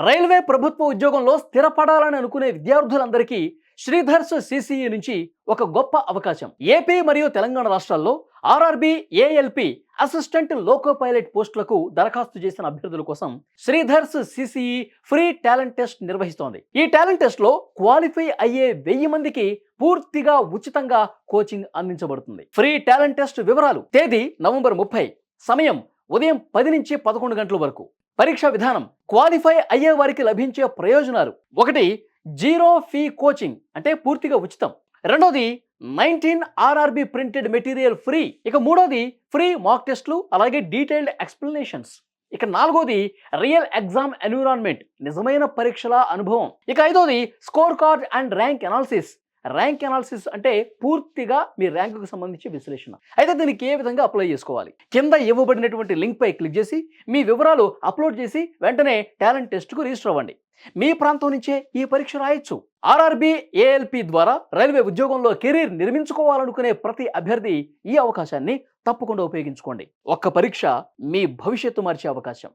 Railway ప్రభుత్వ ఉద్యోగంలో స్థిరపడాలని అనుకునే విద్యార్థులందరికీ శ్రీధర్స్ సిసిఈ నుంచి ఒక గొప్ప అవకాశం. ఏపీ మరియు తెలంగాణ రాష్ట్రాల్లో RRB, ALP assistant loco pilot పోస్టులకు దరఖాస్తు చేసిన అభ్యర్థుల కోసం Sridhar's CCE free talent test నిర్వహిస్తోంది. ఈ టాలెంట్ టెస్ట్ లో క్వాలిఫై అయ్యే 1000 మందికి పూర్తిగా ఉచితంగా కోచింగ్ అందించబడుతుంది. ఫ్రీ టాలెంట్ టెస్ట్ వివరాలు: తేదీ నవంబర్ 30, సమయం ఉదయం 10 నుంచి 11 గంటల వరకు. పరీక్ష విధానం: క్వాలిఫై అయ్యే వారికి లభించే ప్రయోజనాలు: 1, జీరో ఫీ కోచింగ్ అంటే పూర్తిగా ఉచితం. రెండోది, 19 ఆర్ఆర్బి ప్రింటెడ్ మెటీరియల్ ఫ్రీ. ఇక మూడోది, ఫ్రీ మాక్ టెస్ట్లు అలాగే డీటెయిల్డ్ ఎక్స్ప్లెనేషన్స్. ఇక నాలుగోది, రియల్ ఎగ్జామ్ ఎన్విరాన్మెంట్, నిజమైన పరీక్షల అనుభవం. ఇక ఐదోది, score card and rank analysis. Rank analysis అంటే పూర్తిగా మీ ర్యాంకుకు సంబంధించి విశ్లేషణ. అయితే దీనికి ఏ విధంగా అప్లై చేసుకోవాలి? కింద ఇవ్వబడినటువంటి లింక్ పై క్లిక్ చేసి మీ వివరాలు అప్లోడ్ చేసి వెంటనే టాలెంట్ టెస్ట్కు రిజిస్టర్ అవ్వండి. మీ ప్రాంతం నుంచే ఈ పరీక్ష రాయొచ్చు. ఆర్ఆర్బి, ఏఎల్పి ద్వారా రైల్వే ఉద్యోగంలో కెరీర్ నిర్మించుకోవాలనుకునే ప్రతి అభ్యర్థి ఈ అవకాశాన్ని తప్పకుండా ఉపయోగించుకోండి. ఒక్క పరీక్ష మీ భవిష్యత్తు మార్చే అవకాశం.